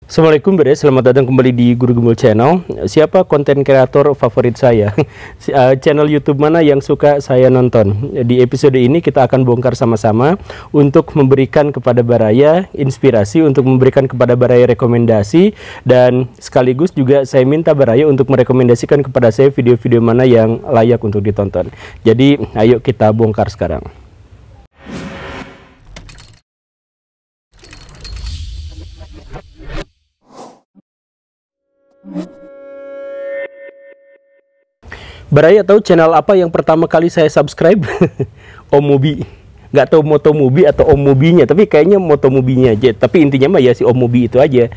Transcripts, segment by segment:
Assalamualaikum Bre, selamat datang kembali di Guru Gembul Channel. Siapa konten kreator favorit saya? Channel YouTube mana yang suka saya nonton? Di episode ini kita akan bongkar sama-sama untuk memberikan kepada Baraya inspirasi, untuk memberikan kepada Baraya rekomendasi, dan sekaligus juga saya minta Baraya untuk merekomendasikan kepada saya video-video mana yang layak untuk ditonton. Jadi ayo kita bongkar sekarang. Baraya tahu channel apa yang pertama kali saya subscribe? Om Mobi. Nggak tahu Moto Mobi atau Om Mobinya, tapi kayaknya Moto Mobinya aja. Tapi intinya mah ya si Om Mobi itu aja.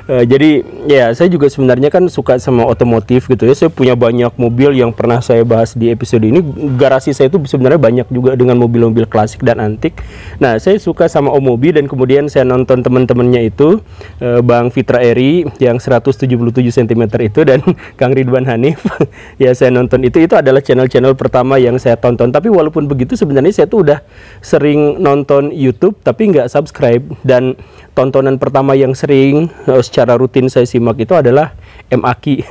Jadi ya saya juga sebenarnya kan suka sama otomotif gitu ya. Saya punya banyak mobil yang pernah saya bahas di episode ini. Garasi saya itu sebenarnya banyak juga dengan mobil-mobil klasik dan antik. Nah, saya suka sama Om Mobi dan kemudian saya nonton teman-temannya itu, Bang Fitra Eri yang 177 cm itu dan Kang Ridwan Hanif. Ya saya nonton itu adalah channel-channel pertama yang saya tonton. Tapi walaupun begitu sebenarnya saya tuh udah sering nonton YouTube tapi nggak subscribe, dan tontonan pertama yang sering secara rutin saya simak itu adalah Aki.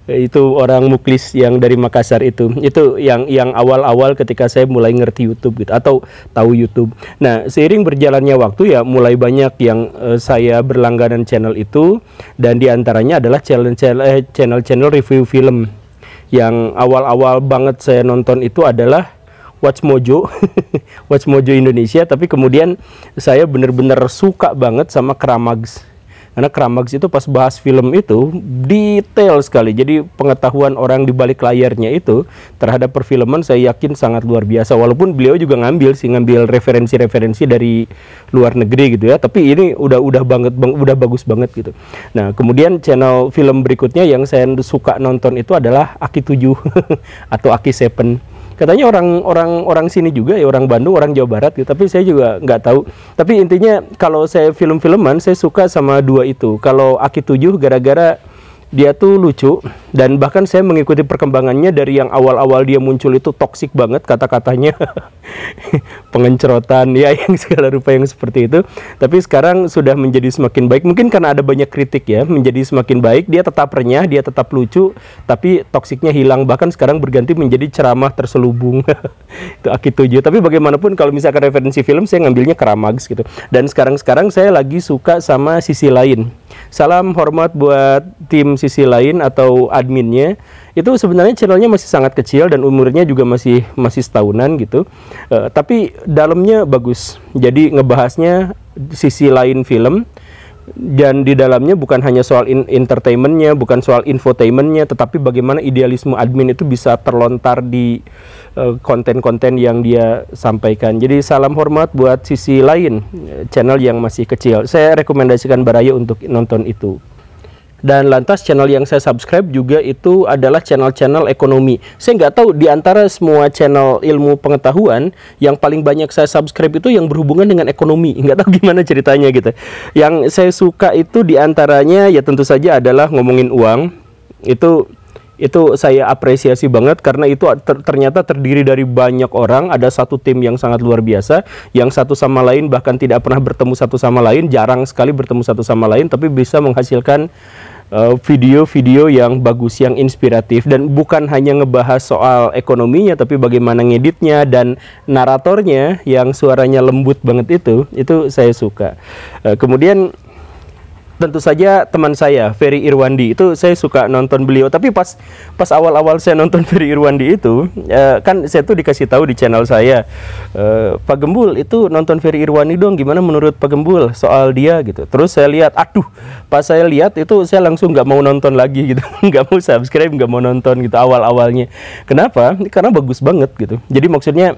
Itu orang Muklis yang dari Makassar itu yang awal-awal ketika saya mulai ngerti YouTube gitu atau tahu YouTube. Nah, seiring berjalannya waktu ya mulai banyak yang saya berlangganan channel itu, dan diantaranya adalah channel review film. Yang awal-awal banget saya nonton itu adalah Watch Mojo, Watch Mojo Indonesia. Tapi kemudian saya benar-benar suka banget sama Kramags, karena Kramags itu pas bahas film itu detail sekali. Jadi pengetahuan orang di balik layarnya itu terhadap perfilman saya yakin sangat luar biasa. Walaupun beliau juga ngambil referensi-referensi dari luar negeri gitu ya. Tapi ini udah bagus banget gitu. Nah, kemudian channel film berikutnya yang saya suka nonton itu adalah Aki 7 atau Aki 7. Katanya orang sini juga ya, orang Bandung, orang Jawa Barat gitu. Tapi saya juga nggak tahu. Tapi intinya kalau saya film-filman saya suka sama dua itu. Kalau Aki 7 gara-gara dia tuh lucu, dan bahkan saya mengikuti perkembangannya dari yang awal-awal dia muncul itu toksik banget kata-katanya. Pengencerotan ya, yang segala rupa yang seperti itu. Tapi sekarang sudah menjadi semakin baik, mungkin karena ada banyak kritik ya, menjadi semakin baik. Dia tetap renyah, dia tetap lucu, tapi toksiknya hilang. Bahkan sekarang berganti menjadi ceramah terselubung. Itu Aki 7. Tapi bagaimanapun kalau misalkan referensi film saya ngambilnya Kramags gitu. Dan sekarang saya lagi suka sama Sisi Lain. Salam hormat buat tim Sisi Lain atau adminnya. Itu sebenarnya channelnya masih sangat kecil dan umurnya juga masih setahunan gitu. Tapi dalamnya bagus. Jadi ngebahasnya sisi lain film, dan di dalamnya bukan hanya soal entertainmentnya, bukan soal infotainmentnya, tetapi bagaimana idealisme admin itu bisa terlontar di konten-konten yang dia sampaikan. Jadi salam hormat buat Sisi Lain, channel yang masih kecil. Saya rekomendasikan Baraya untuk nonton itu. Dan lantas channel yang saya subscribe juga itu adalah channel-channel ekonomi. Saya nggak tahu, di antara semua channel ilmu pengetahuan yang paling banyak saya subscribe itu yang berhubungan dengan ekonomi. Nggak tahu gimana ceritanya gitu. Yang saya suka itu diantaranya ya tentu saja adalah ngomongin uang. Itu saya apresiasi banget karena itu ternyata terdiri dari banyak orang. Ada satu tim yang sangat luar biasa, yang satu sama lain bahkan tidak pernah bertemu satu sama lain, jarang sekali bertemu satu sama lain, tapi bisa menghasilkan video-video yang bagus, yang inspiratif, dan bukan hanya ngebahas soal ekonominya, tapi bagaimana ngeditnya dan naratornya yang suaranya lembut banget itu saya suka. Kemudian tentu saja teman saya Ferry Irwandi, itu saya suka nonton beliau. Tapi pas awal-awal saya nonton Ferry Irwandi itu kan saya tuh dikasih tahu di channel saya, Pak Gembul itu nonton Ferry Irwandi dong, gimana menurut Pak Gembul soal dia gitu. Terus saya lihat, aduh, pas saya lihat itu saya langsung nggak mau nonton lagi gitu. Nggak mau subscribe, nggak mau nonton gitu awal-awalnya. Kenapa? Karena bagus banget gitu. Jadi maksudnya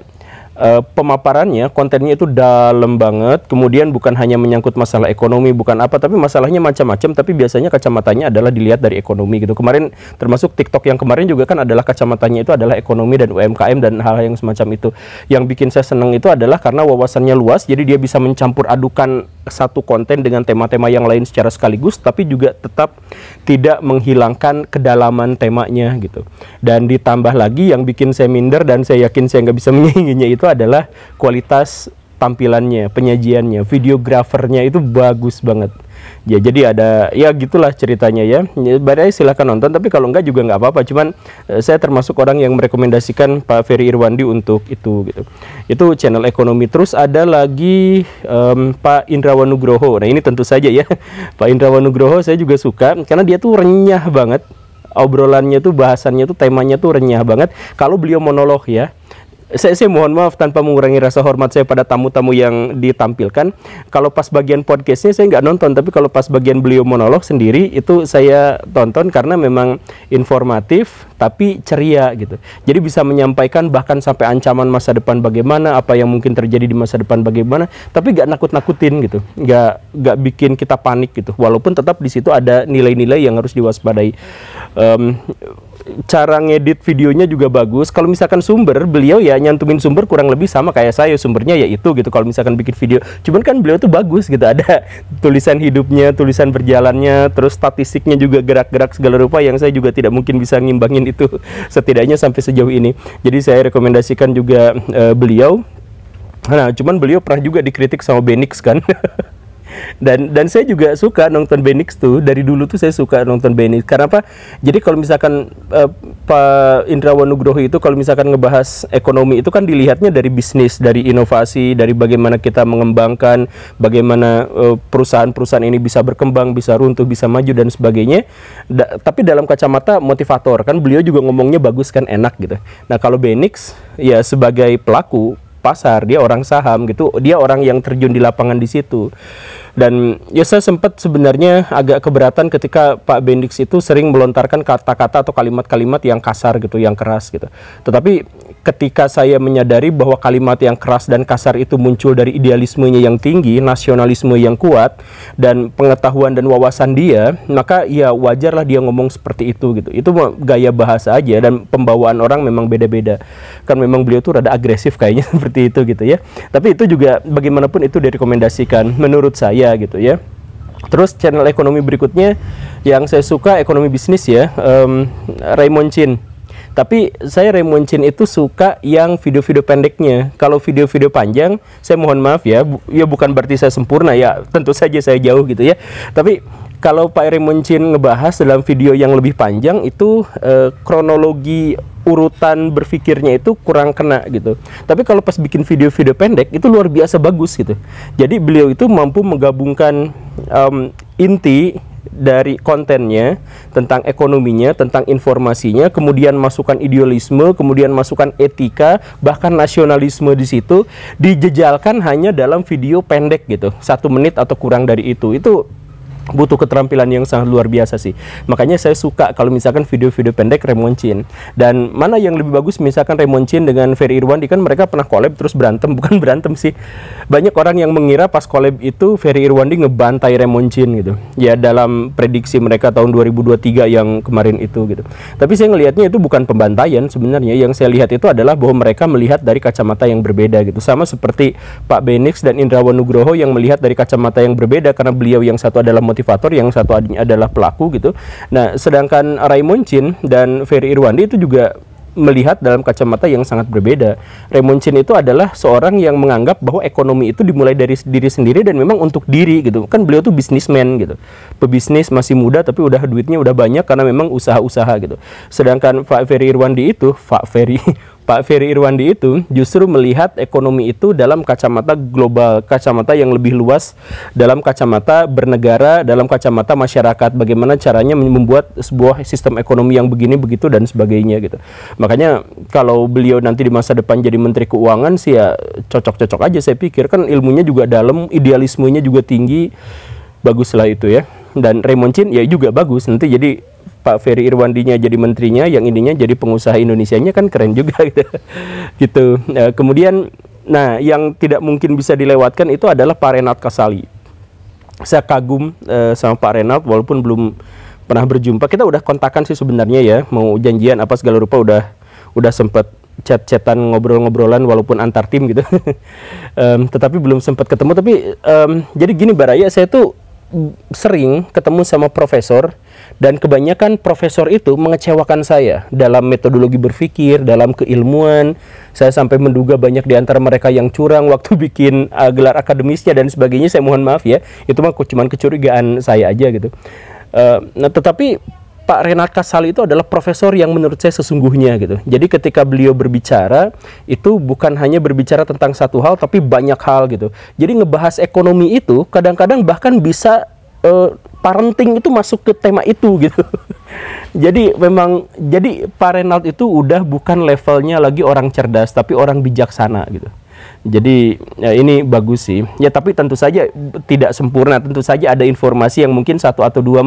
pemaparannya, kontennya itu dalam banget. Kemudian bukan hanya menyangkut masalah ekonomi, bukan apa, tapi masalahnya macam-macam. Tapi biasanya kacamatanya adalah dilihat dari ekonomi gitu. Kemarin termasuk TikTok yang kemarin juga kan adalah kacamatanya itu adalah ekonomi dan UMKM dan hal-hal yang semacam itu. Yang bikin saya senang itu adalah karena wawasannya luas, jadi dia bisa mencampur adukan satu konten dengan tema-tema yang lain secara sekaligus, tapi juga tetap tidak menghilangkan kedalaman temanya gitu. Dan ditambah lagi yang bikin saya minder dan saya yakin saya nggak bisa menyainginya itu adalah kualitas tampilannya, penyajiannya, videografernya itu bagus banget. Ya jadi ada ya gitulah ceritanya ya. Baraya silahkan nonton, tapi kalau enggak juga nggak apa-apa. Cuman saya termasuk orang yang merekomendasikan Pak Ferry Irwandi untuk itu gitu. Itu channel ekonomi. Terus ada lagi Pak Indrawan Nugroho. Nah ini tentu saja ya Pak Indrawan Nugroho saya juga suka karena dia tuh renyah banget. Obrolannya tuh, bahasannya tuh, temanya tuh renyah banget. Kalau beliau monolog ya, saya mohon maaf tanpa mengurangi rasa hormat saya pada tamu-tamu yang ditampilkan. Kalau pas bagian podcastnya saya nggak nonton, tapi kalau pas bagian beliau monolog sendiri itu saya tonton karena memang informatif tapi ceria gitu. Jadi bisa menyampaikan bahkan sampai ancaman masa depan bagaimana, apa yang mungkin terjadi di masa depan bagaimana, tapi nggak nakut-nakutin gitu, nggak bikin kita panik gitu. Walaupun tetap di situ ada nilai-nilai yang harus diwaspadai. Cara ngedit videonya juga bagus. Kalau misalkan sumber, beliau ya nyantumin sumber kurang lebih sama kayak saya, sumbernya ya itu gitu kalau misalkan bikin video. Cuman kan beliau tuh bagus gitu, ada tulisan hidupnya, tulisan berjalannya, terus statistiknya juga gerak-gerak segala rupa yang saya juga tidak mungkin bisa ngimbangin itu setidaknya sampai sejauh ini. Jadi saya rekomendasikan juga beliau. Nah, cuman beliau pernah juga dikritik sama Benix kan. Dan saya juga suka nonton Benix tuh, dari dulu tuh saya suka nonton Benix. Karena apa? Jadi kalau misalkan Pak Indrawan Nugroho itu kalau misalkan ngebahas ekonomi itu kan dilihatnya dari bisnis, dari inovasi, dari bagaimana kita mengembangkan, bagaimana perusahaan-perusahaan ini bisa berkembang, bisa runtuh, bisa maju dan sebagainya. Tapi dalam kacamata motivator kan beliau juga ngomongnya bagus kan, enak gitu. Nah kalau Benix ya sebagai pelaku pasar, dia orang saham gitu, dia orang yang terjun di lapangan di situ. Dan ya saya sempat sebenarnya agak keberatan ketika Pak Bendix itu sering melontarkan kata-kata atau kalimat-kalimat yang kasar gitu, yang keras gitu. Tetapi ketika saya menyadari bahwa kalimat yang keras dan kasar itu muncul dari idealismenya yang tinggi, nasionalisme yang kuat, dan pengetahuan dan wawasan dia, maka ya wajarlah dia ngomong seperti itu gitu. Itu gaya bahasa aja, dan pembawaan orang memang beda-beda. Kan memang beliau tuh rada agresif kayaknya seperti itu gitu ya. Tapi itu juga bagaimanapun itu direkomendasikan menurut saya gitu ya. Terus channel ekonomi berikutnya yang saya suka ekonomi bisnis ya, Raymond Chin. Tapi saya Raymond Chin itu suka yang video-video pendeknya. Kalau video-video panjang, saya mohon maaf ya, ya bukan berarti saya sempurna ya, tentu saja saya jauh gitu ya. Tapi kalau Pak Raymond Chin ngebahas dalam video yang lebih panjang itu kronologi urutan berpikirnya itu kurang kena gitu. Tapi kalau pas bikin video-video pendek itu luar biasa bagus gitu. Jadi beliau itu mampu menggabungkan inti dari kontennya tentang ekonominya, tentang informasinya, kemudian masukan idealisme, kemudian masukan etika, bahkan nasionalisme di situ dijejalkan hanya dalam video pendek gitu, 1 menit atau kurang dari itu. Itu butuh keterampilan yang sangat luar biasa sih. Makanya saya suka kalau misalkan video-video pendek Raymond Chin. Dan mana yang lebih bagus misalkan Raymond Chin dengan Ferry Irwandi, kan mereka pernah collab terus berantem. Bukan berantem sih, banyak orang yang mengira pas collab itu Ferry Irwandi ngebantai Raymond Chin gitu ya, dalam prediksi mereka tahun 2023 yang kemarin itu gitu. Tapi saya ngelihatnya itu bukan pembantaian sebenarnya. Yang saya lihat itu adalah bahwa mereka melihat dari kacamata yang berbeda gitu. Sama seperti Pak Benix dan Indrawan Nugroho yang melihat dari kacamata yang berbeda, karena beliau yang satu adalah motivator, yang satu adalah pelaku gitu. Nah, sedangkan Raymond Chin dan Ferry Irwandi itu juga melihat dalam kacamata yang sangat berbeda. Raymond Chin itu adalah seorang yang menganggap bahwa ekonomi itu dimulai dari diri sendiri dan memang untuk diri gitu. Kan beliau tuh bisnismen gitu. Pebisnis, masih muda tapi udah duitnya udah banyak karena memang usaha-usaha gitu. Sedangkan Pak Ferry Irwandi itu, Pak Ferry Irwandi itu justru melihat ekonomi itu dalam kacamata global, kacamata yang lebih luas, dalam kacamata bernegara, dalam kacamata masyarakat, bagaimana caranya membuat sebuah sistem ekonomi yang begini, begitu, dan sebagainya gitu. Makanya kalau beliau nanti di masa depan jadi Menteri Keuangan sih ya cocok-cocok aja saya pikir, kan ilmunya juga dalam, idealismenya juga tinggi, baguslah itu ya. Dan Raymond Chin ya juga bagus, nanti jadi Pak Ferry Irwandinya jadi menterinya, yang ininya jadi pengusaha Indonesianya, kan keren juga gitu. Gitu. Kemudian, nah yang tidak mungkin bisa dilewatkan itu adalah Pak Renat Kasali. Saya kagum sama Pak Renat, walaupun belum pernah berjumpa. Kita udah kontakan sih sebenarnya ya, mau janjian apa segala rupa udah sempat chat-chatan, ngobrol-ngobrolan walaupun antar tim gitu. Tetapi belum sempat ketemu. Tapi jadi gini Baraya, saya tuh sering ketemu sama profesor, dan kebanyakan profesor itu mengecewakan saya dalam metodologi berpikir, dalam keilmuan. Saya sampai menduga banyak di antara mereka yang curang waktu bikin gelar akademisnya dan sebagainya. Saya mohon maaf ya, itu mah cuma kecurigaan saya aja gitu. Nah, tetapi Pak Renat Kasali itu adalah profesor yang menurut saya sesungguhnya gitu. Jadi ketika beliau berbicara, itu bukan hanya berbicara tentang satu hal, tapi banyak hal gitu. Jadi ngebahas ekonomi itu kadang-kadang bahkan bisa parenting itu masuk ke tema itu gitu. Jadi memang, jadi Pak Renat itu udah bukan levelnya lagi orang cerdas, tapi orang bijaksana gitu. Jadi ya ini bagus sih ya, tapi tentu saja tidak sempurna, tentu saja ada informasi yang mungkin satu atau dua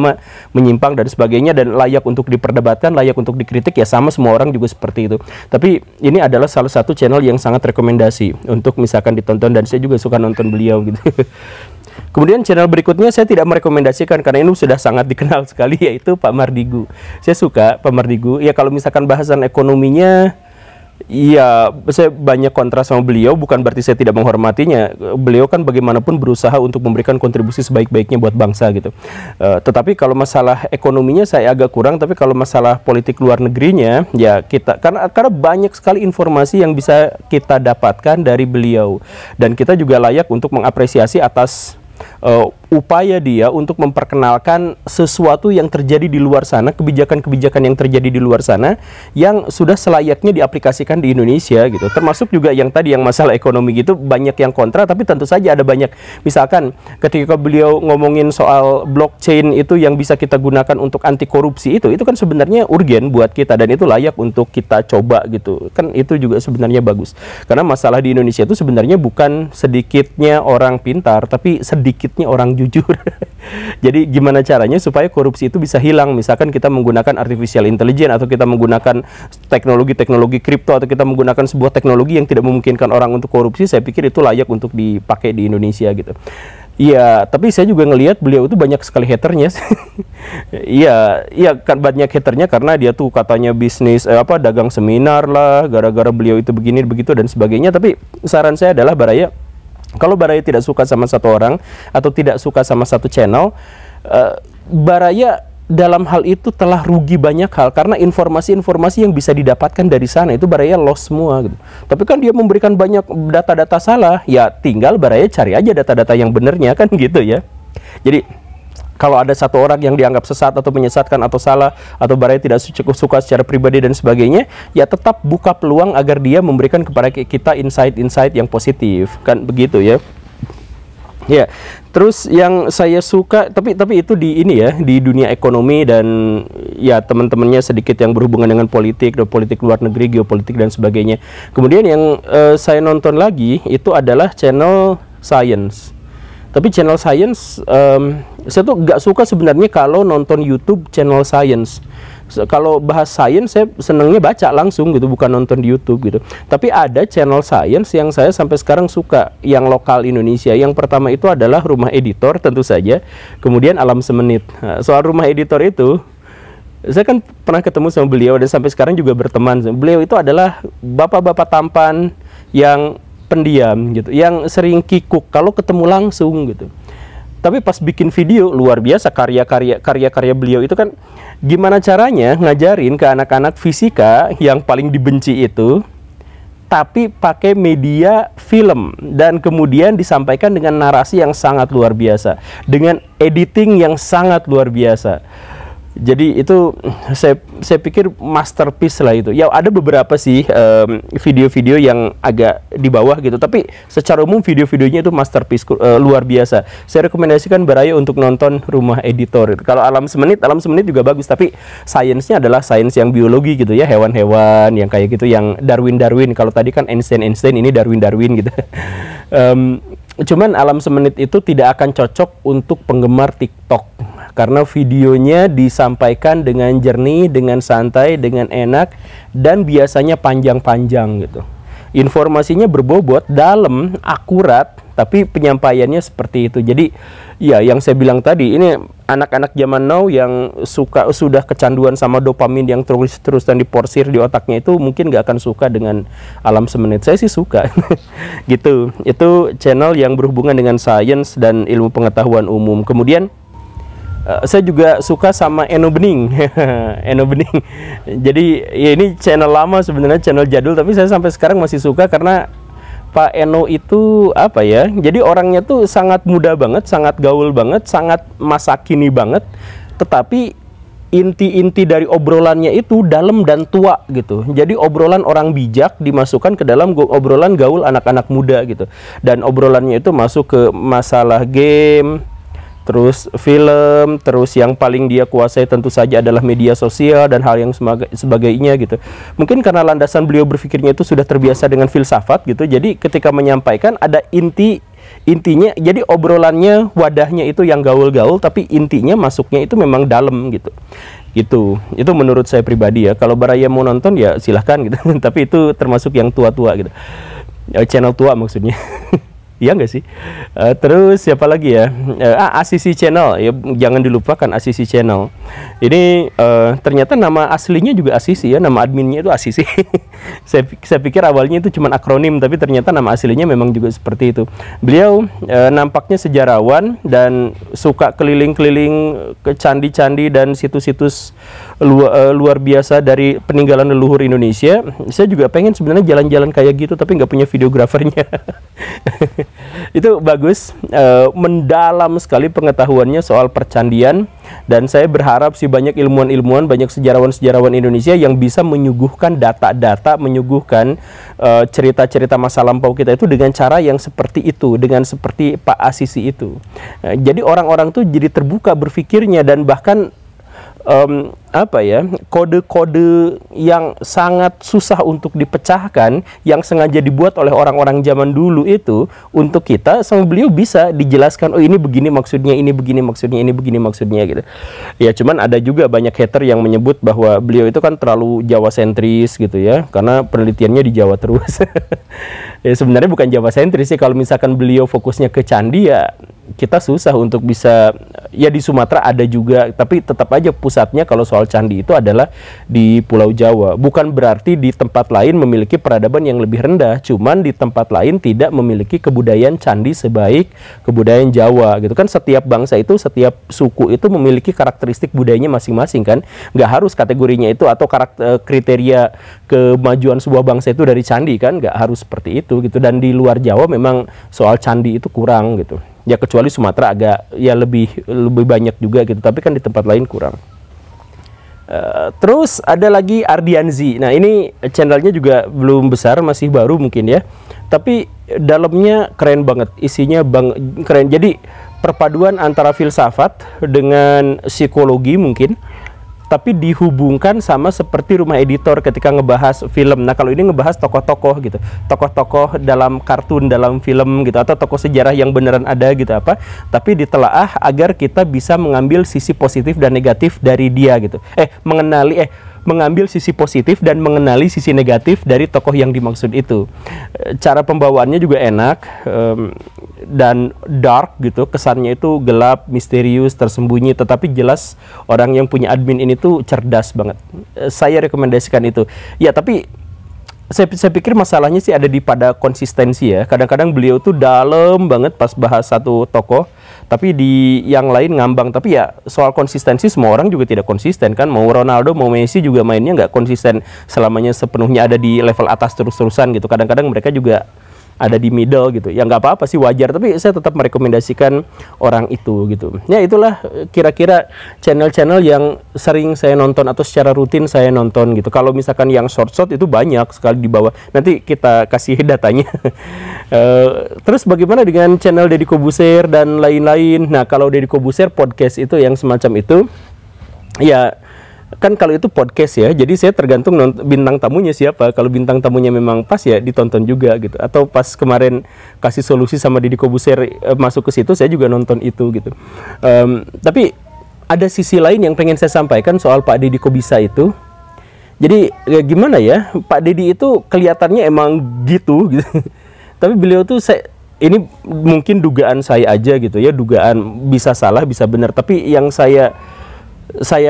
menyimpang dan sebagainya, dan layak untuk diperdebatkan, layak untuk dikritik, ya sama semua orang juga seperti itu. Tapi ini adalah salah satu channel yang sangat rekomendasi untuk misalkan ditonton, dan saya juga suka nonton beliau gitu. Kemudian channel berikutnya saya tidak merekomendasikan karena ini sudah sangat dikenal sekali, yaitu Pak Mardigu. Saya suka Pak Mardigu ya, kalau misalkan bahasan ekonominya, iya, saya banyak kontra sama beliau, bukan berarti saya tidak menghormatinya. Beliau kan bagaimanapun berusaha untuk memberikan kontribusi sebaik-baiknya buat bangsa gitu. Tetapi kalau masalah ekonominya saya agak kurang, tapi kalau masalah politik luar negerinya, ya kita, karena banyak sekali informasi yang bisa kita dapatkan dari beliau. Dan kita juga layak untuk mengapresiasi atas upaya dia untuk memperkenalkan sesuatu yang terjadi di luar sana, kebijakan-kebijakan yang terjadi di luar sana yang sudah selayaknya diaplikasikan di Indonesia gitu. Termasuk juga yang tadi yang masalah ekonomi gitu, banyak yang kontra, tapi tentu saja ada banyak. Misalkan ketika beliau ngomongin soal blockchain itu yang bisa kita gunakan untuk anti korupsi, itu kan sebenarnya urgen buat kita, dan itu layak untuk kita coba gitu. Kan itu juga sebenarnya bagus. Karena masalah di Indonesia itu sebenarnya bukan sedikitnya orang pintar, tapi sedikitnya orang jujur. Jadi gimana caranya supaya korupsi itu bisa hilang? Misalkan kita menggunakan artificial intelligence, atau kita menggunakan teknologi-teknologi kripto, atau kita menggunakan sebuah teknologi yang tidak memungkinkan orang untuk korupsi, saya pikir itu layak untuk dipakai di Indonesia gitu. Iya, tapi saya juga ngelihat beliau itu banyak sekali haternya. Iya, kan banyak haternya karena dia tuh katanya bisnis dagang seminar lah, gara-gara beliau itu begini begitu dan sebagainya. Tapi saran saya adalah Baraya, kalau Baraya tidak suka sama satu orang atau tidak suka sama satu channel, Baraya dalam hal itu telah rugi banyak hal, karena informasi-informasi yang bisa didapatkan dari sana itu Baraya lost semua gitu. Tapi kan dia memberikan banyak data-data salah, ya tinggal Baraya cari aja data-data yang benernya kan gitu ya. Jadi kalau ada satu orang yang dianggap sesat atau menyesatkan atau salah, atau Baraya tidak cukup suka secara pribadi dan sebagainya, ya tetap buka peluang agar dia memberikan kepada kita insight-insight yang positif, kan begitu ya. Ya, terus yang saya suka, tapi itu di ini ya, di dunia ekonomi, dan ya teman-temannya sedikit yang berhubungan dengan politik luar negeri, geopolitik dan sebagainya. Kemudian yang saya nonton lagi itu adalah channel Science. Tapi channel Science, saya tuh nggak suka sebenarnya kalau nonton YouTube channel Science. Kalau bahas Science, saya senengnya baca langsung gitu, bukan nonton di YouTube gitu. Tapi ada channel Science yang saya sampai sekarang suka, yang lokal Indonesia. Yang pertama itu adalah Rumah Editor tentu saja, kemudian Alam Semenit. Nah, soal Rumah Editor itu, saya kan pernah ketemu sama beliau dan sampai sekarang juga berteman. Beliau itu adalah bapak-bapak tampan yang pendiam gitu, yang sering kikuk kalau ketemu langsung gitu. Tapi pas bikin video luar biasa, karya-karya beliau itu kan gimana caranya ngajarin ke anak-anak fisika yang paling dibenci itu, tapi pakai media film, dan kemudian disampaikan dengan narasi yang sangat luar biasa, dengan editing yang sangat luar biasa. Jadi itu saya pikir masterpiece lah itu. Ya ada beberapa sih video-video yang agak di bawah gitu, tapi secara umum video-videonya itu masterpiece luar biasa. Saya rekomendasikan Baraya untuk nonton Rumah Editor. Kalau Alam Semenit juga bagus, tapi sainsnya adalah sains yang biologi gitu ya, hewan-hewan yang kayak gitu, yang Darwin. Kalau tadi kan Einstein, ini Darwin gitu. Cuman Alam Semenit itu tidak akan cocok untuk penggemar TikTok, karena videonya disampaikan dengan jernih, dengan santai, dengan enak, dan biasanya panjang-panjang gitu. Informasinya berbobot, dalam, akurat, tapi penyampaiannya seperti itu. Jadi ya yang saya bilang tadi, ini anak-anak zaman now yang sudah kecanduan sama dopamin yang terus-terusan diporsir di otaknya, itu mungkin nggak akan suka dengan Alam Semenit. Saya sih suka. Gitu. Itu channel yang berhubungan dengan sains dan ilmu pengetahuan umum. Kemudian saya juga suka sama Eno Bening. Eno Bening. Jadi ya ini channel lama sebenarnya, channel jadul, tapi saya sampai sekarang masih suka karena Pak Eno itu apa ya? Jadi orangnya tuh sangat muda banget, sangat gaul banget, sangat masa kini banget. Tetapi inti-inti dari obrolannya itu dalam dan tua gitu. Jadi obrolan orang bijak dimasukkan ke dalam obrolan gaul anak-anak muda gitu. Dan obrolannya itu masuk ke masalah game, terus film, terus yang paling dia kuasai tentu saja adalah media sosial dan hal yang sebagainya gitu. Mungkin karena landasan beliau berpikirnya itu sudah terbiasa dengan filsafat gitu. Jadi ketika menyampaikan ada intinya, jadi obrolannya, wadahnya itu yang gaul-gaul, tapi intinya masuknya itu memang dalam gitu. Itu menurut saya pribadi ya. Kalau Baraya mau nonton ya silahkan gitu. Tapi itu termasuk yang tua-tua gitu. Channel tua maksudnya. Iya nggak sih? Terus siapa lagi ya? ACC Channel, ya jangan dilupakan ACC Channel. Ini ternyata nama aslinya juga ACC ya, nama adminnya itu ACC. saya pikir awalnya itu cuma akronim, tapi ternyata nama aslinya memang juga seperti itu. Beliau nampaknya sejarawan dan suka keliling-keliling ke candi-candi dan situs-situs luar biasa dari peninggalan leluhur Indonesia. Saya juga pengen sebenarnya jalan-jalan kayak gitu, tapi nggak punya videografernya. Itu bagus, mendalam sekali pengetahuannya soal percandian, dan saya berharap sih banyak ilmuwan-ilmuwan, banyak sejarawan-sejarawan Indonesia yang bisa menyuguhkan data-data, menyuguhkan cerita-cerita masa lampau kita itu dengan cara yang seperti itu, dengan seperti Pak Asisi itu. Jadi orang-orang tuh jadi terbuka berpikirnya, dan bahkan kode-kode yang sangat susah untuk dipecahkan, yang sengaja dibuat oleh orang-orang zaman dulu itu untuk kita, sama beliau bisa dijelaskan, oh ini begini maksudnya, ini begini maksudnya, ini begini maksudnya gitu. Ya cuman ada juga banyak hater yang menyebut bahwa beliau itu kan terlalu Jawa sentris gitu ya, karena penelitiannya di Jawa terus. Ya sebenarnya bukan Jawa sentris sih, kalau misalkan beliau fokusnya ke candi ya kita susah untuk bisa, ya di Sumatera ada juga, tapi tetap aja pusatnya kalau soal candi itu adalah di Pulau Jawa. Bukan berarti di tempat lain memiliki peradaban yang lebih rendah, cuman di tempat lain tidak memiliki kebudayaan candi sebaik kebudayaan Jawa gitu kan. Setiap bangsa itu, setiap suku itu memiliki karakteristik budayanya masing-masing kan. Nggak harus kategorinya itu atau kriteria kemajuan sebuah bangsa itu dari candi kan, nggak harus seperti itu gitu. Dan di luar Jawa memang soal candi itu kurang gitu. Ya kecuali Sumatera agak ya lebih banyak juga gitu, tapi kan di tempat lain kurang. Terus ada lagi Ardianzi. Nah ini channelnya juga belum besar, masih baru mungkin ya, tapi dalamnya keren banget, isinya keren. Jadi perpaduan antara filsafat dengan psikologi mungkin, tapi dihubungkan sama seperti Rumah Editor ketika ngebahas film. Nah kalau ini ngebahas tokoh-tokoh gitu, tokoh-tokoh dalam kartun, dalam film gitu, atau tokoh sejarah yang beneran ada gitu apa, tapi ditelaah agar kita bisa mengambil sisi positif dan negatif dari dia gitu. Mengambil sisi positif dan mengenali sisi negatif dari tokoh yang dimaksud itu. Cara pembawaannya juga enak dan dark gitu, kesannya itu gelap, misterius, tersembunyi, tetapi jelas orang yang punya admin ini tuh cerdas banget. Saya rekomendasikan itu. Ya tapi saya pikir masalahnya sih ada pada konsistensi ya. Kadang-kadang beliau tuh dalam banget pas bahas satu tokoh, tapi di yang lain ngambang. Tapi ya soal konsistensi, semua orang juga tidak konsisten kan. Mau Ronaldo, mau Messi juga mainnya nggak konsisten selamanya sepenuhnya ada di level atas terus-terusan gitu. Kadang-kadang mereka juga ada di middle gitu. Ya nggak apa-apa sih, wajar, tapi saya tetap merekomendasikan orang itu gitu. Ya itulah kira-kira channel-channel yang sering saya nonton atau secara rutin saya nonton gitu. Kalau misalkan yang short-short itu banyak sekali di bawah. Nanti kita kasih datanya. Terus bagaimana dengan channel Deddy Kobuser dan lain-lain? Nah kalau Deddy Kobuser podcast itu yang semacam itu, ya kan kalau itu podcast ya, jadi saya tergantung bintang tamunya siapa. Kalau bintang tamunya memang pas ya ditonton juga gitu. Atau pas kemarin kasih solusi sama Deddy Kobuser masuk ke situ, saya juga nonton itu gitu. Tapi ada sisi lain yang pengen saya sampaikan soal Pak Deddy Kobisa itu. Jadi ya gimana ya, Pak Deddy itu kelihatannya emang gitu. Tapi beliau tuh ini mungkin dugaan saya aja gitu ya, dugaan bisa salah bisa benar, tapi yang saya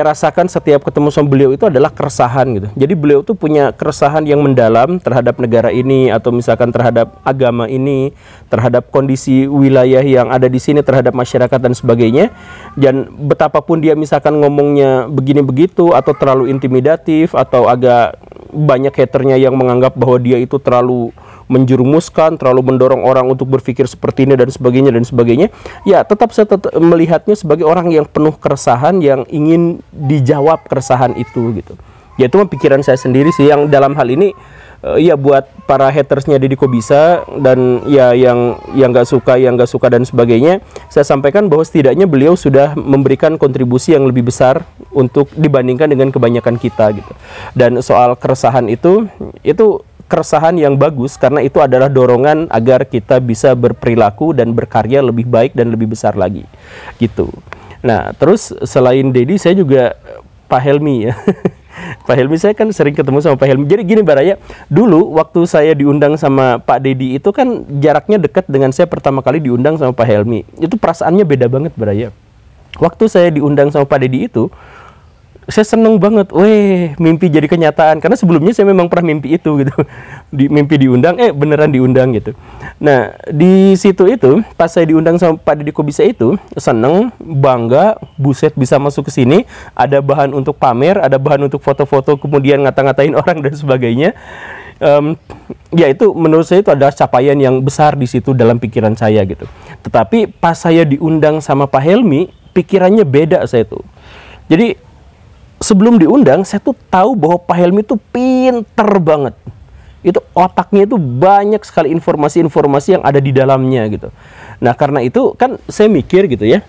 rasakan setiap ketemu sama beliau itu adalah keresahan gitu. Jadi beliau tuh punya keresahan yang mendalam terhadap negara ini, atau misalkan terhadap agama ini, terhadap kondisi wilayah yang ada di sini, terhadap masyarakat dan sebagainya. Dan betapapun dia misalkan ngomongnya begini begitu, atau terlalu intimidatif, atau agak banyak haternya yang menganggap bahwa dia itu terlalu menjerumuskan, terlalu mendorong orang untuk berpikir seperti ini dan sebagainya, ya tetap saya melihatnya sebagai orang yang penuh keresahan, yang ingin dijawab keresahan itu gitu. Ya itu pikiran saya sendiri sih, yang dalam hal ini ya buat para hatersnya Deddy Kobisa dan ya yang nggak suka dan sebagainya, saya sampaikan bahwa setidaknya beliau sudah memberikan kontribusi yang lebih besar untuk dibandingkan dengan kebanyakan kita gitu. Dan soal keresahan itu keresahan yang bagus, karena itu adalah dorongan agar kita bisa berperilaku dan berkarya lebih baik dan lebih besar lagi gitu. Nah terus selain Deddy, saya juga Pak Helmi ya. Pak Helmi, saya kan sering ketemu sama Pak Helmi. Jadi gini Baraya, dulu waktu saya diundang sama Pak Deddy itu kan jaraknya dekat dengan saya pertama kali diundang sama Pak Helmi. Itu perasaannya beda banget Baraya. Waktu saya diundang sama Pak Deddy itu, saya seneng banget, mimpi jadi kenyataan. Karena sebelumnya saya memang pernah mimpi itu gitu, mimpi diundang, beneran diundang gitu. Nah di situ itu, pas saya diundang sama Pak Deddy Kobisa itu, seneng, bangga, buset bisa masuk ke sini, ada bahan untuk pamer, ada bahan untuk foto-foto, kemudian ngata-ngatain orang dan sebagainya. Ya itu menurut saya itu adalah capaian yang besar di situ dalam pikiran saya gitu. Tetapi pas saya diundang sama Pak Helmi, pikirannya beda saya tuh. Jadi sebelum diundang, saya tuh tahu bahwa Pak Helmi tuh pinter banget. Itu otaknya itu banyak sekali informasi-informasi yang ada di dalamnya gitu. Nah karena itu kan saya mikir gitu ya,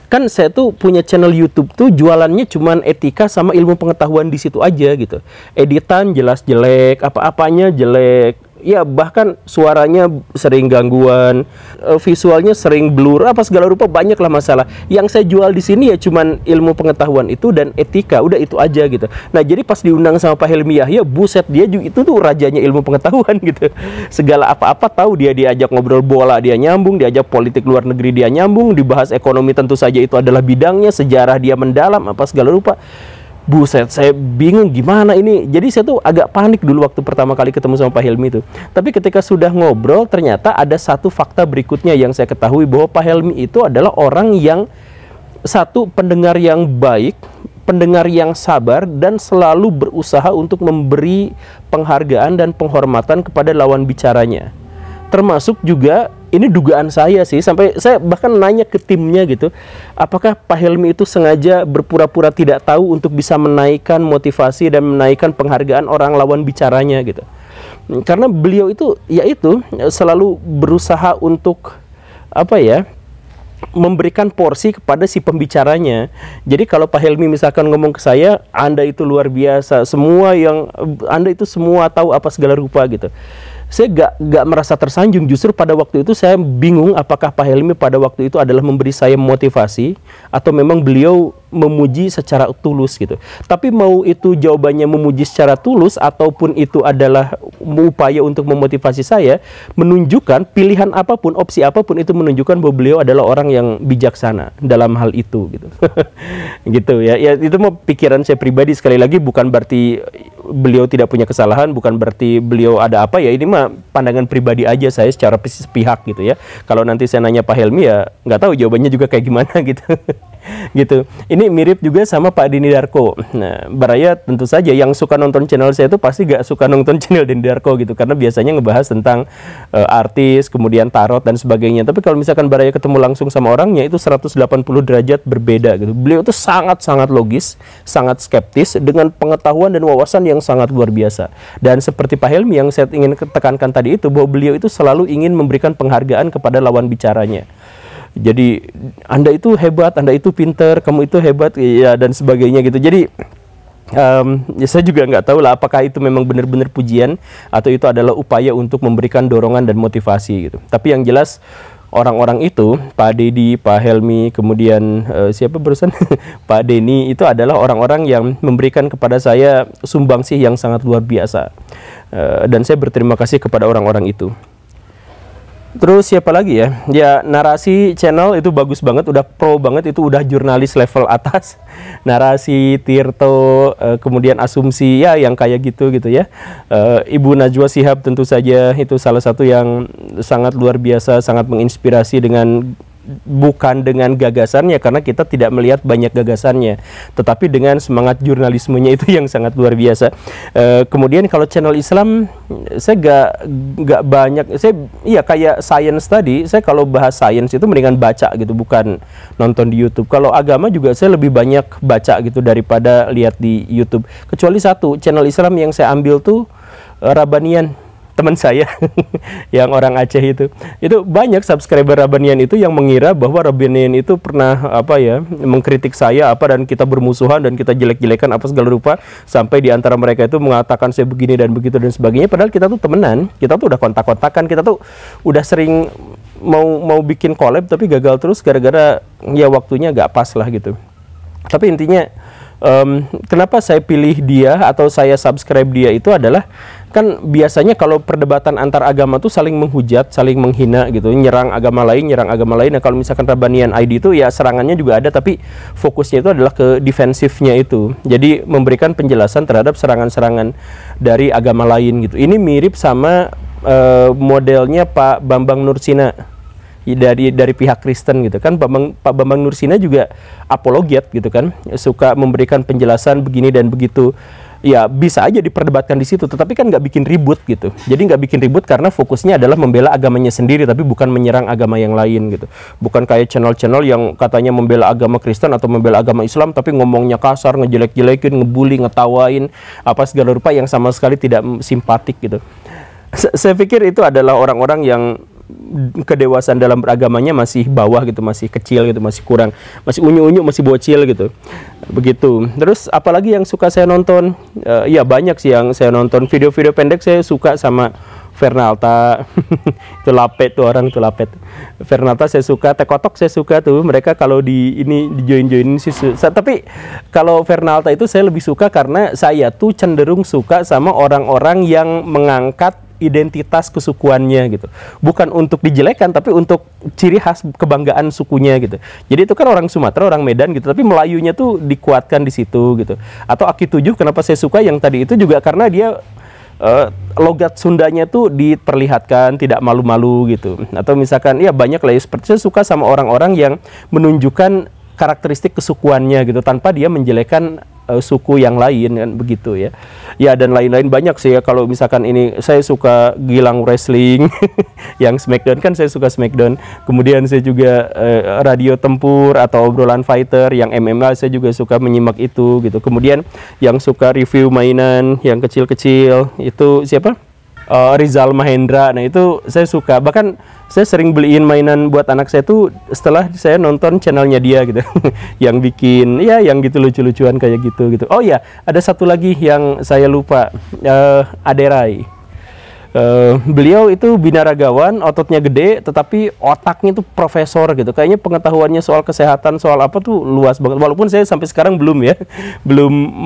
kan saya tuh punya channel YouTube tuh jualannya cuman etika sama ilmu pengetahuan di situ aja gitu. Editan jelas jelek, apa-apanya jelek. Ya bahkan suaranya sering gangguan, visualnya sering blur, apa segala rupa, banyak lah masalah. Yang saya jual di sini ya cuman ilmu pengetahuan itu dan etika, udah itu aja gitu. Nah jadi pas diundang sama Pak Helmi Yahya, buset, dia juga itu tuh rajanya ilmu pengetahuan gitu. Segala apa-apa tahu dia, diajak ngobrol bola dia nyambung, diajak politik luar negeri dia nyambung, dibahas ekonomi tentu saja itu adalah bidangnya, sejarah dia mendalam, apa segala rupa. Buset, saya bingung gimana ini. Jadi saya tuh agak panik dulu waktu pertama kali ketemu sama Pak Helmi itu. Tapi ketika sudah ngobrol, ternyata ada satu fakta berikutnya yang saya ketahui, bahwa Pak Helmi itu adalah orang yang satu, pendengar yang baik, pendengar yang sabar, dan selalu berusaha untuk memberi penghargaan dan penghormatan kepada lawan bicaranya. Termasuk juga, ini dugaan saya sih, sampai saya bahkan nanya ke timnya gitu, apakah Pak Helmi itu sengaja berpura-pura tidak tahu untuk bisa menaikkan motivasi dan menaikkan penghargaan orang lawan bicaranya gitu. Karena beliau itu yaitu selalu berusaha untuk apa ya, memberikan porsi kepada si pembicaranya. Jadi kalau Pak Helmi misalkan ngomong ke saya, Anda itu luar biasa, Anda itu semua tahu apa segala rupa gitu. Saya gak merasa tersanjung, justru pada waktu itu saya bingung apakah Pak Helmi pada waktu itu adalah memberi saya motivasi atau memang beliau memuji secara tulus gitu. Tapi mau itu jawabannya memuji secara tulus ataupun itu adalah upaya untuk memotivasi saya, menunjukkan pilihan apapun, opsi apapun itu menunjukkan bahwa beliau adalah orang yang bijaksana dalam hal itu gitu. Gitu ya. Ya itu mau pikiran saya pribadi, sekali lagi bukan berarti beliau tidak punya kesalahan, bukan berarti beliau ada apa ya, ini mah pandangan pribadi aja saya secara pihak gitu ya. Kalau nanti saya nanya Pak Helmi ya nggak tahu jawabannya juga kayak gimana gitu. Gitu. Ini mirip juga sama Pak Denny Darko. Nah, Baraya tentu saja yang suka nonton channel saya itu pasti gak suka nonton channel Denny Darko gitu, karena biasanya ngebahas tentang artis, kemudian tarot dan sebagainya. Tapi kalau misalkan Baraya ketemu langsung sama orangnya, itu 180 derajat berbeda gitu. Beliau itu sangat-sangat logis, sangat skeptis, dengan pengetahuan dan wawasan yang sangat luar biasa. Dan seperti Pak Helmi yang saya ingin tekankan tadi itu, bahwa beliau itu selalu ingin memberikan penghargaan kepada lawan bicaranya. Jadi Anda itu hebat, Anda itu pinter, kamu itu hebat, ya dan sebagainya gitu. Jadi ya saya juga nggak tahu lah apakah itu memang benar-benar pujian atau itu adalah upaya untuk memberikan dorongan dan motivasi gitu. Tapi yang jelas orang-orang itu, Pak Deddy, Pak Helmi, kemudian siapa barusan Pak Denny, itu adalah orang-orang yang memberikan kepada saya sumbangsih yang sangat luar biasa. Dan saya berterima kasih kepada orang-orang itu. Terus siapa lagi ya? Ya, Narasi Channel itu bagus banget, udah pro banget, itu udah jurnalis level atas. Narasi, Tirto, kemudian Asumsi, ya yang kayak gitu ya. Ibu Najwa Shihab tentu saja itu salah satu yang sangat luar biasa, sangat menginspirasi bukan dengan gagasannya, karena kita tidak melihat banyak gagasannya, tetapi dengan semangat jurnalismenya itu yang sangat luar biasa. Kemudian kalau channel Islam, saya gak banyak, iya kayak science tadi, saya kalau bahas science itu mendingan baca gitu, bukan nonton di YouTube. Kalau agama juga saya lebih banyak baca gitu daripada lihat di YouTube. Kecuali satu channel Islam yang saya ambil tuh Rabanian, teman saya yang orang Aceh itu banyak subscriber Rabanian itu yang mengira bahwa Rabanian itu pernah mengkritik saya dan kita bermusuhan dan kita jelek-jelekan segala rupa, sampai di antara mereka itu mengatakan saya begini dan begitu dan sebagainya, padahal kita tuh temenan, kita tuh udah kontak-kontakan, kita tuh udah sering mau bikin collab tapi gagal terus gara-gara ya waktunya gak pas lah gitu. Tapi intinya kenapa saya pilih dia atau saya subscribe dia itu adalah, kan biasanya kalau perdebatan antar agama tuh saling menghujat, saling menghina gitu, nyerang agama lain. Nah, kalau misalkan Rabanian ID itu ya serangannya juga ada, tapi fokusnya itu adalah ke defensifnya itu. Jadi memberikan penjelasan terhadap serangan-serangan dari agama lain gitu. Ini mirip sama modelnya Pak Bambang Nursina dari pihak Kristen gitu kan. Pak Bambang Nursina juga apologet gitu kan, suka memberikan penjelasan begini dan begitu. Ya bisa aja diperdebatkan di situ, tetapi kan nggak bikin ribut gitu. Jadi nggak bikin ribut karena fokusnya adalah membela agamanya sendiri, tapi bukan menyerang agama yang lain gitu. Bukan kayak channel-channel yang katanya membela agama Kristen atau membela agama Islam, tapi ngomongnya kasar, ngejelek-jelekin, ngebully, ngetawain segala rupa yang sama sekali tidak simpatik gitu. Saya pikir itu adalah orang-orang yang kedewasaan dalam beragamanya masih bawah gitu, masih kecil gitu, masih kurang, masih unyu-unyu, masih bocil gitu. Begitu. Terus apalagi yang suka saya nonton? Ya banyak sih yang saya nonton. Video-video pendek saya suka sama Fernalta. Itu Lapet tuh, orang tuh Lapet. Fernalta saya suka, Tekotok saya suka tuh. Mereka kalau di join-joinin sih. Tapi kalau Fernalta itu saya lebih suka karena saya tuh cenderung suka sama orang-orang yang mengangkat identitas kesukuannya gitu, bukan untuk dijelekan tapi untuk ciri khas kebanggaan sukunya gitu. Jadi itu kan orang Sumatera, orang Medan gitu, tapi Melayunya tuh dikuatkan di situ gitu. Atau Aki 7, kenapa saya suka yang tadi itu juga karena dia logat Sundanya tuh diperlihatkan tidak malu-malu gitu. Atau misalkan ya banyak lah ya, seperti saya suka sama orang-orang yang menunjukkan karakteristik kesukuannya gitu tanpa dia menjelekan suku yang lain kan, begitu ya. Ya dan lain-lain banyak sih ya. Kalau misalkan ini saya suka Gilang Wrestling yang Smackdown, kan saya suka Smackdown. Kemudian saya juga Radio Tempur atau Obrolan Fighter yang MMA, saya juga suka menyimak itu gitu. Kemudian yang suka review mainan yang kecil-kecil itu siapa? Rizal Mahendra. Nah itu saya suka, bahkan saya sering beliin mainan buat anak saya tuh setelah saya nonton channelnya dia gitu. Yang bikin ya yang gitu lucu-lucuan kayak gitu. Oh ya, ada satu lagi yang saya lupa, Aderai. Beliau itu binaragawan, ototnya gede, tetapi otaknya tuh profesor gitu. Kayaknya pengetahuannya soal kesehatan, soal apa tuh luas banget. Walaupun saya sampai sekarang belum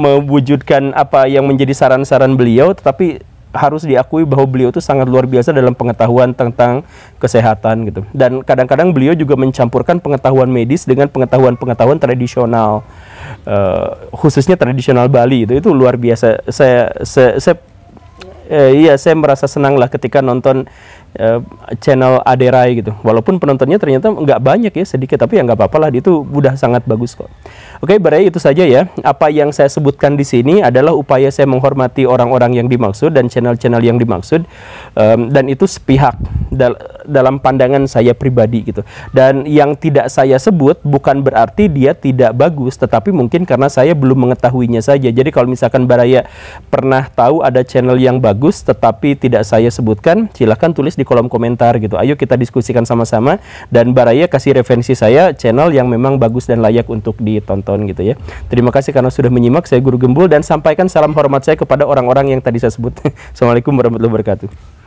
mewujudkan apa yang menjadi saran-saran beliau, tetapi harus diakui bahwa beliau itu sangat luar biasa dalam pengetahuan tentang kesehatan gitu. Dan kadang-kadang beliau juga mencampurkan pengetahuan medis dengan pengetahuan tradisional, khususnya tradisional Bali itu luar biasa. Saya merasa senang lah ketika nonton channel Aderai gitu. Walaupun penontonnya ternyata nggak banyak ya, sedikit, tapi ya nggak apa-apa lah, itu udah sangat bagus kok. Oke, berarti itu saja ya. Apa yang saya sebutkan di sini adalah upaya saya menghormati orang-orang yang dimaksud dan channel-channel yang dimaksud, dan itu sepihak dalam pandangan saya pribadi gitu. Dan yang tidak saya sebut bukan berarti dia tidak bagus, tetapi mungkin karena saya belum mengetahuinya saja. Jadi kalau misalkan Baraya pernah tahu ada channel yang bagus tetapi tidak saya sebutkan, silahkan tulis di kolom komentar gitu. Ayo kita diskusikan sama-sama, dan Baraya kasih referensi saya channel yang memang bagus dan layak untuk ditonton gitu ya. Terima kasih karena sudah menyimak. Saya Guru Gembul, dan sampaikan salam hormat saya kepada orang-orang yang tadi saya sebut. Assalamualaikum warahmatullahi wabarakatuh.